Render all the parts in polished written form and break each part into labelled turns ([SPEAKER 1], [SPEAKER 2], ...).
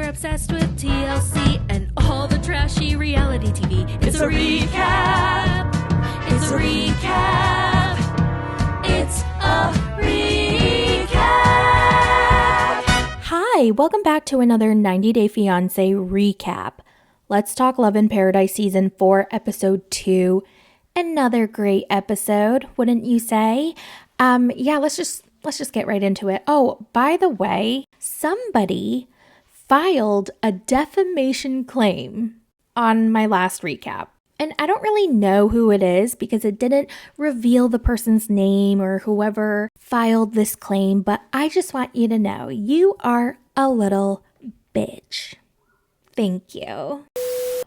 [SPEAKER 1] obsessed with TLC and all the trashy reality TV. It's a recap. It's a recap. It's a recap. Hi, welcome back to another 90 Day Fiancé recap. Let's Talk Love in Paradise Season 4, Episode 2. Another great episode, wouldn't you say? Let's just get right into it. Oh, by the way, somebody filed a defamation claim on my last recap. And I don't really know who it is because it didn't reveal the person's name or whoever filed this claim, but I just want you to know you are a little bitch. Thank you.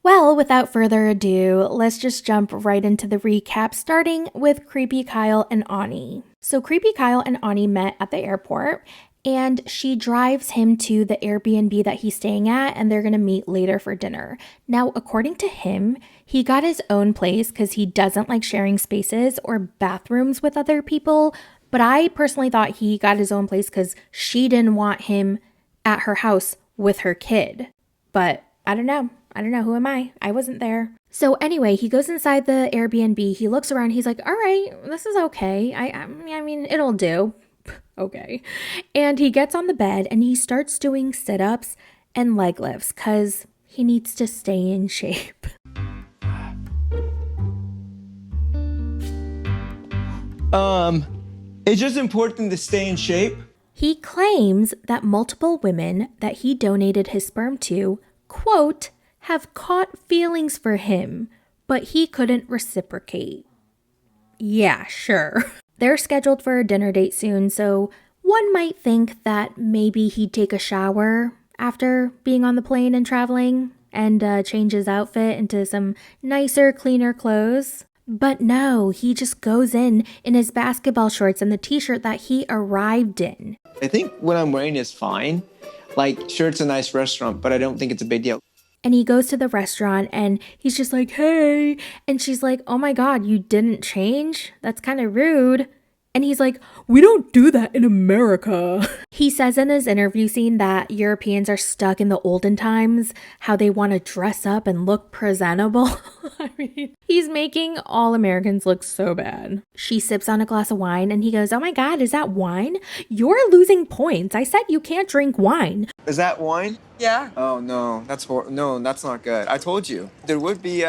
[SPEAKER 1] Well, without further ado, let's just jump right into the recap, starting with Creepy Kyle and Ani. So Creepy Kyle and Ani met at the airport, and she drives him to the Airbnb that he's staying at, and they're going to meet later for dinner. Now, according to him, he got his own place because he doesn't like sharing spaces or bathrooms with other people, but I personally thought he got his own place because she didn't want him at her house with her kid. But I don't know. Who am I? I wasn't there. So anyway, he goes inside the Airbnb. He looks around. He's like, all right, this is okay. I mean, it'll do. Okay. And he gets on the bed and he starts doing sit-ups and leg lifts because he needs to stay in shape.
[SPEAKER 2] It's just important to stay in shape.
[SPEAKER 1] He claims that multiple women that he donated his sperm to, quote, have caught feelings for him, but he couldn't reciprocate. Yeah, sure. They're scheduled for a dinner date soon, so one might think that maybe he'd take a shower after being on the plane and traveling and change his outfit into some nicer, cleaner clothes. But no, he just goes in his basketball shorts and the t-shirt that he arrived in.
[SPEAKER 2] I think what I'm wearing is fine. Like, sure, it's a nice restaurant, but I don't think it's a big deal.
[SPEAKER 1] And he goes to the restaurant and he's just like, hey. And she's like, oh my God, you didn't change? That's kind of rude. And he's like, we don't do that in America. He says in his interview scene that Europeans are stuck in the olden times, how they want to dress up and look presentable. I mean, he's making all Americans look so bad. She sips on a glass of wine and he goes, oh my God, is that wine? You're losing points. I said you can't drink wine.
[SPEAKER 2] Is that wine?
[SPEAKER 3] Yeah.
[SPEAKER 2] Oh, no, that's not good. I told you. There would be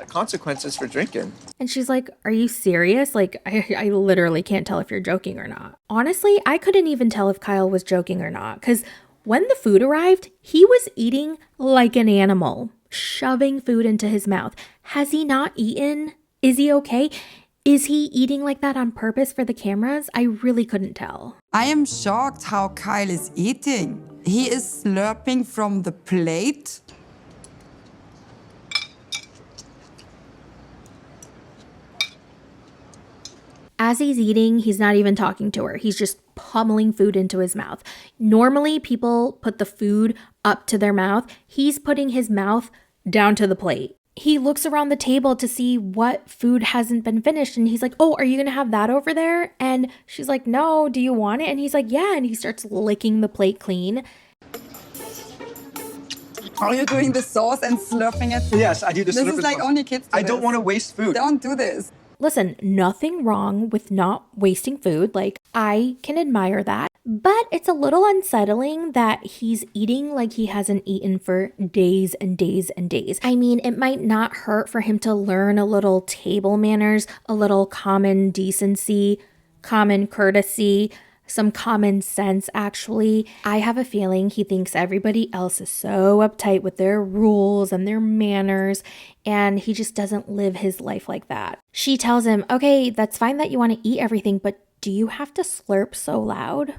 [SPEAKER 2] consequences for drinking.
[SPEAKER 1] And she's like, are you serious? Like, I literally can't tell if you're joking or not. Honestly, I couldn't even tell if Kyle was joking or not, because when the food arrived, he was eating like an animal, shoving food into his mouth. Has he not eaten? Is he okay? Is he eating like that on purpose for the cameras? I really couldn't tell.
[SPEAKER 3] I am shocked how Kyle is eating. He is slurping from the plate.
[SPEAKER 1] As he's eating, he's not even talking to her. He's just pummeling food into his mouth. Normally, people put the food up to their mouth. He's putting his mouth down to the plate. He looks around the table to see what food hasn't been finished. And he's like, oh, are you going to have that over there? And she's like, no, do you want it? And he's like, yeah. And he starts licking the plate clean.
[SPEAKER 3] Are you doing the sauce and slurping it?
[SPEAKER 2] Yes, I do the slurping.
[SPEAKER 3] This is like only kids do
[SPEAKER 2] I don't want to waste food.
[SPEAKER 3] Don't do this.
[SPEAKER 1] Listen, nothing wrong with not wasting food. Like, I can admire that. But it's a little unsettling that he's eating like he hasn't eaten for days and days and days. I mean, it might not hurt for him to learn a little table manners, a little common decency, common courtesy, some common sense, actually. I have a feeling he thinks everybody else is so uptight with their rules and their manners, and he just doesn't live his life like that. She tells him, okay, that's fine that you want to eat everything, but do you have to slurp so loud?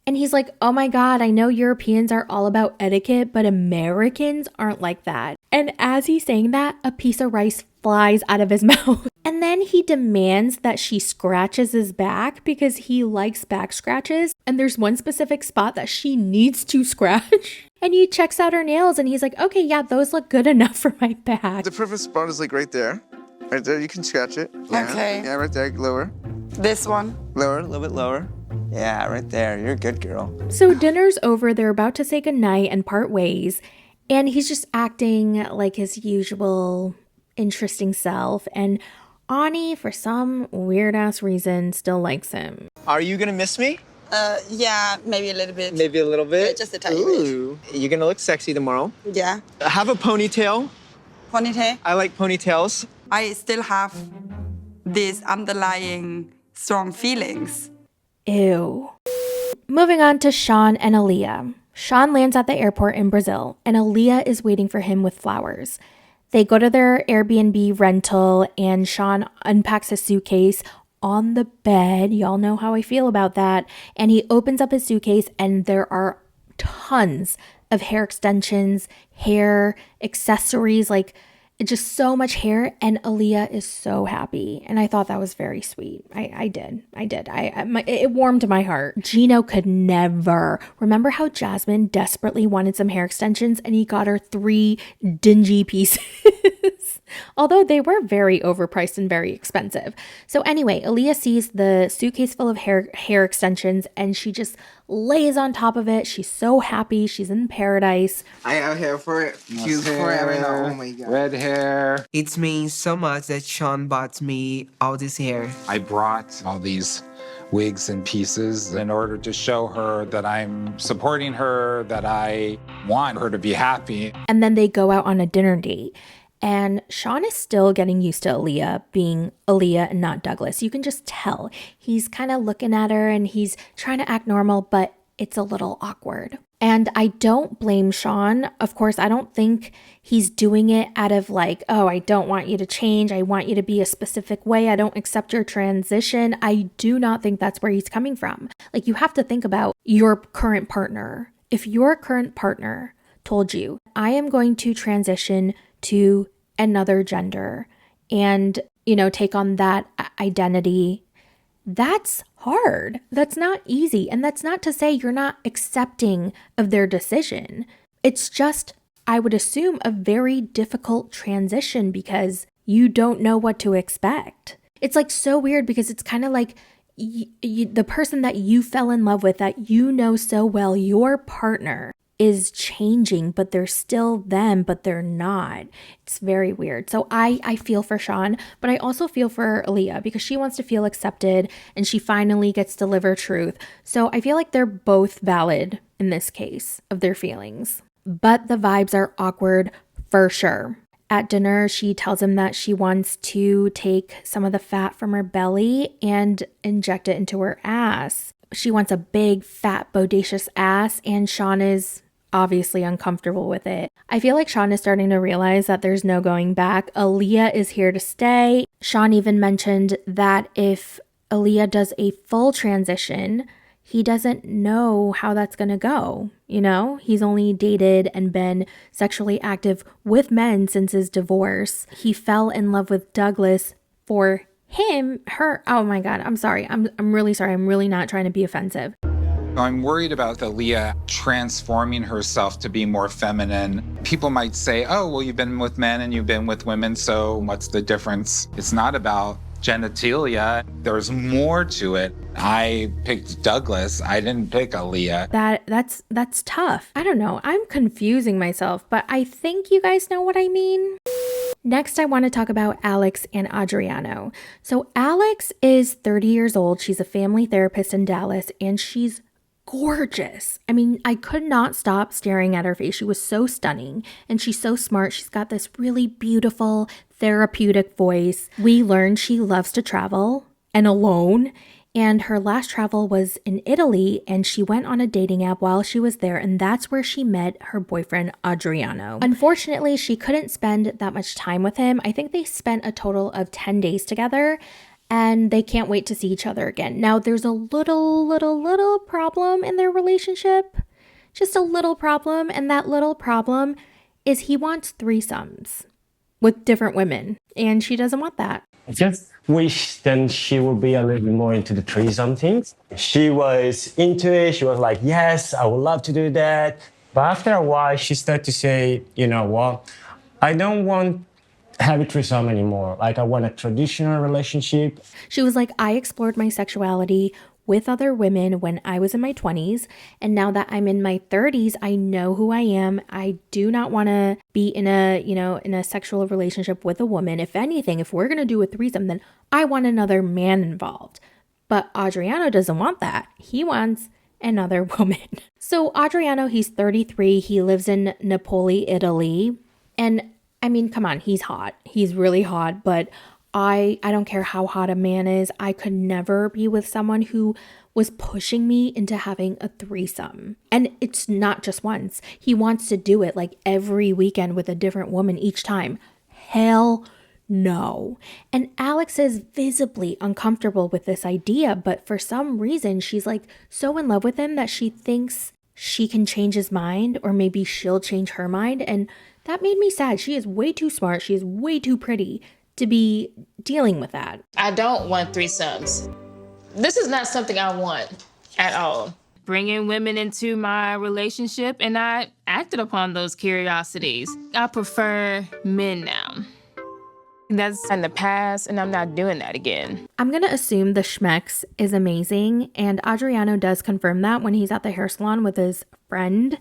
[SPEAKER 1] And he's like, oh my God, I know Europeans are all about etiquette, but Americans aren't like that. And as he's saying that, a piece of rice flies out of his mouth. And then he demands that she scratches his back because he likes back scratches. And there's one specific spot that she needs to scratch. And he checks out her nails and he's like, okay, yeah, those look good enough for my back.
[SPEAKER 4] The perfect spot is like right there. Right there, you can scratch it. Yeah.
[SPEAKER 3] Okay.
[SPEAKER 4] Yeah, right there, lower.
[SPEAKER 3] This one.
[SPEAKER 4] Lower, a little bit lower.
[SPEAKER 2] Yeah, right there. You're a good girl.
[SPEAKER 1] So dinner's over, they're about to say goodnight and part ways, and he's just acting like his usual interesting self, and Ani, for some weird-ass reason, still likes him.
[SPEAKER 2] Are you gonna miss me?
[SPEAKER 3] Yeah, maybe a little bit.
[SPEAKER 2] Maybe a little bit?
[SPEAKER 3] Yeah, just a tiny bit.
[SPEAKER 2] Ooh. You're gonna look sexy tomorrow.
[SPEAKER 3] Yeah.
[SPEAKER 2] Have a ponytail.
[SPEAKER 3] Ponytail.
[SPEAKER 2] I like ponytails.
[SPEAKER 3] I still have these underlying strong feelings.
[SPEAKER 1] Ew. Moving on to Shawn and Aaliyah. Shawn lands at the airport in Brazil, and Aaliyah is waiting for him with flowers. They go to their Airbnb rental, and Shawn unpacks his suitcase on the bed. Y'all know how I feel about that. And he opens up his suitcase, and there are tons of hair extensions, hair, accessories, like just so much hair. And Aaliyah is so happy. And I thought that was very sweet. I did. It warmed my heart. Gino could never. Remember how Jasmine desperately wanted some hair extensions and he got her 3 dingy pieces? Although they were very overpriced and very expensive. So anyway, Aaliyah sees the suitcase full of hair extensions and she just lays on top of it. She's so happy. She's in paradise.
[SPEAKER 5] I out here for it. Cute forever now. Oh my god.
[SPEAKER 6] Red hair.
[SPEAKER 5] It means so much that Shawn bought me all this hair.
[SPEAKER 6] I brought all these wigs and pieces in order to show her that I'm supporting her, that I want her to be happy.
[SPEAKER 1] And then they go out on a dinner date. And Shawn is still getting used to Aaliyah being Aaliyah and not Douglas. You can just tell. He's kind of looking at her and he's trying to act normal, but it's a little awkward. And I don't blame Shawn. Of course, I don't think he's doing it out of like, oh, I don't want you to change. I want you to be a specific way. I don't accept your transition. I do not think that's where he's coming from. Like, you have to think about your current partner. If your current partner told you, I am going to transition to another gender and, take on that identity, that's hard. That's not easy. And that's not to say you're not accepting of their decision. It's just, I would assume, a very difficult transition because you don't know what to expect. It's like so weird because it's kind of like the person that you fell in love with, that you know so well, your partner is changing, but they're still them, but they're not. It's very weird. So I feel for Shawn, but I also feel for Aaliyah because she wants to feel accepted and she finally gets to live her truth. So I feel like they're both valid in this case of their feelings. But the vibes are awkward for sure. At dinner, she tells him that she wants to take some of the fat from her belly and inject it into her ass. She wants a big, fat, bodacious ass, and Shawn is obviously uncomfortable with it. I feel like Shawn is starting to realize that there's no going back. Aaliyah is here to stay. Shawn even mentioned that if Aaliyah does a full transition, he doesn't know how that's going to go. He's only dated and been sexually active with men since his divorce. He fell in love with Douglas for her. Oh my God. I'm sorry. I'm really sorry. I'm really not trying to be offensive.
[SPEAKER 6] I'm worried about Aaliyah transforming herself to be more feminine. People might say, oh, well, you've been with men and you've been with women, so what's the difference? It's not about genitalia. There's more to it. I picked Douglas. I didn't pick Aaliyah.
[SPEAKER 1] That's tough. I don't know. I'm confusing myself, but I think you guys know what I mean. Next, I want to talk about Alex and Adriano. So Alex is 30 years old. She's a family therapist in Dallas, and she's gorgeous. I mean, I could not stop staring at her face. She was so stunning, and she's so smart. She's got this really beautiful, therapeutic voice. We learned she loves to travel and alone. And her last travel was in Italy, and she went on a dating app while she was there, and that's where she met her boyfriend, Adriano. Unfortunately, she couldn't spend that much time with him. I think they spent a total of 10 days together, and they can't wait to see each other again. Now, there's a little problem in their relationship. Just a little problem, and that little problem is he wants threesomes with different women, and she doesn't want that.
[SPEAKER 7] I just wish then she would be a little bit more into the threesome things. She was into it. She was like, yes, I would love to do that. But after a while, she started to say, I don't want have a threesome anymore. Like, I want a traditional relationship.
[SPEAKER 1] She was like, I explored my sexuality with other women when I was in my 20s. And now that I'm in my 30s, I know who I am. I do not want to be in a sexual relationship with a woman. If anything, if we're going to do a threesome, then I want another man involved. But Adriano doesn't want that. He wants another woman. So Adriano, he's 33. He lives in Napoli, Italy. And I mean, come on, he's hot. He's really hot, but I don't care how hot a man is. I could never be with someone who was pushing me into having a threesome. And it's not just once. He wants to do it like every weekend with a different woman each time. Hell no. And Alex is visibly uncomfortable with this idea, but for some reason, she's like so in love with him that she thinks she can change his mind, or maybe she'll change her mind. And that made me sad. She is way too smart. She is way too pretty to be dealing with that.
[SPEAKER 8] I don't want threesomes. This is not something I want at all.
[SPEAKER 9] Bringing women into my relationship, and I acted upon those curiosities. I prefer men now. That's in the past, and I'm not doing that again.
[SPEAKER 1] I'm going to assume the schmex is amazing, and Adriano does confirm that when he's at the hair salon with his friend,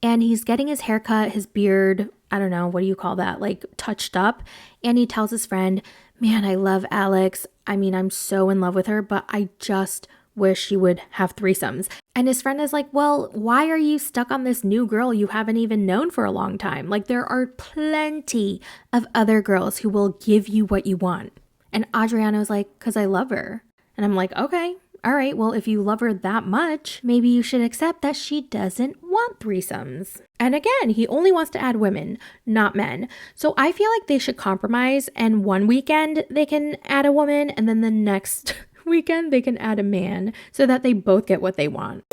[SPEAKER 1] and he's getting his hair cut, his beard, I don't know, what do you call that, like touched up, and he tells his friend, man, I love Alex. I mean, I'm so in love with her, but I just wish she would have threesomes. And his friend is like, well, why are you stuck on this new girl you haven't even known for a long time? Like, there are plenty of other girls who will give you what you want. And Adriano's like, because I love her. And I'm like, okay, all right, well, if you love her that much, maybe you should accept that she doesn't want threesomes. And again, he only wants to add women, not men. So I feel like they should compromise, and one weekend they can add a woman, and then the next weekend they can add a man, so that they both get what they want.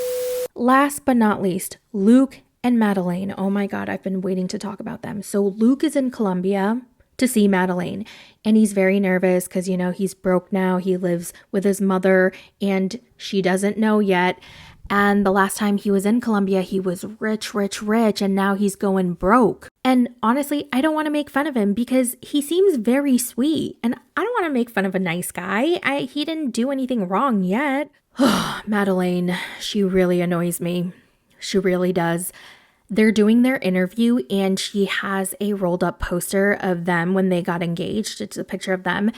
[SPEAKER 1] Last but not least, Luke and Meline. Oh my God, I've been waiting to talk about them. So Luke is in Colombia to see Meline, and he's very nervous because, he's broke now. He lives with his mother, and she doesn't know yet. And the last time he was in Colombia, he was rich, and now he's going broke. And honestly, I don't want to make fun of him because he seems very sweet, and I don't want to make fun of a nice guy. He didn't do anything wrong yet. Meline, she really annoys me. She really does. They're doing their interview, and she has a rolled up poster of them when they got engaged. It's a picture of them.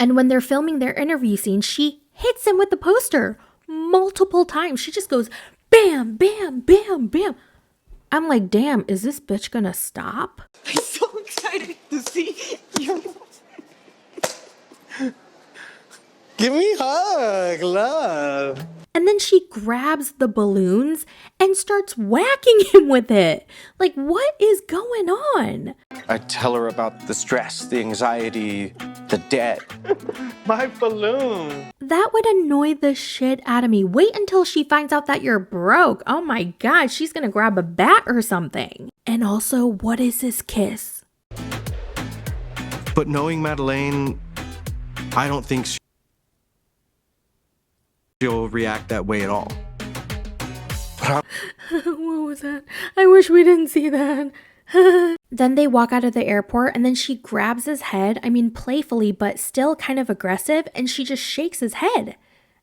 [SPEAKER 1] And when they're filming their interview scene, she hits him with the poster multiple times. She just goes, bam, bam, bam, bam. I'm like, damn, is this bitch gonna stop?
[SPEAKER 5] I'm so excited to see you.
[SPEAKER 10] Give me a hug, love.
[SPEAKER 1] And then she grabs the balloons and starts whacking him with it. Like, what is going on?
[SPEAKER 10] I tell her about the stress, the anxiety, the debt. My balloon.
[SPEAKER 1] That would annoy the shit out of me. Wait until she finds out that you're broke. Oh my God, she's gonna grab a bat or something. And also, what is this kiss?
[SPEAKER 10] But knowing Madeleine, I don't think she'll react that way at all.
[SPEAKER 1] What was that? I wish we didn't see that. Then they walk out of the airport, and then she grabs his head, playfully, but still kind of aggressive, and she just shakes his head.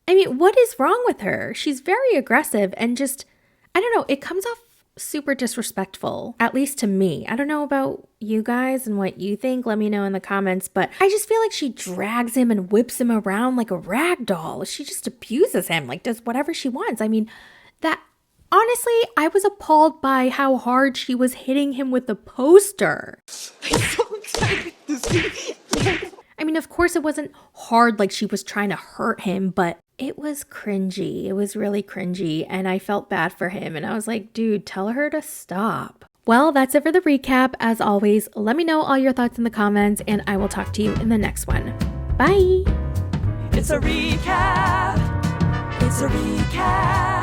[SPEAKER 1] What is wrong with her? She's very aggressive and just, I don't know, it comes off super disrespectful, at least to me. I don't know about you guys and what you think. Let me know in the comments, but I just feel like she drags him and whips him around like a rag doll. She just abuses him, like does whatever she wants. Honestly, I was appalled by how hard she was hitting him with the poster.
[SPEAKER 5] I'm so excited to see you.
[SPEAKER 1] Of course it wasn't hard like she was trying to hurt him, but it was cringy. It was really cringy, and I felt bad for him, and I was like, dude, tell her to stop. Well, that's it for the recap. As always, let me know all your thoughts in the comments, and I will talk to you in the next one. Bye!
[SPEAKER 11] It's a recap. It's a recap.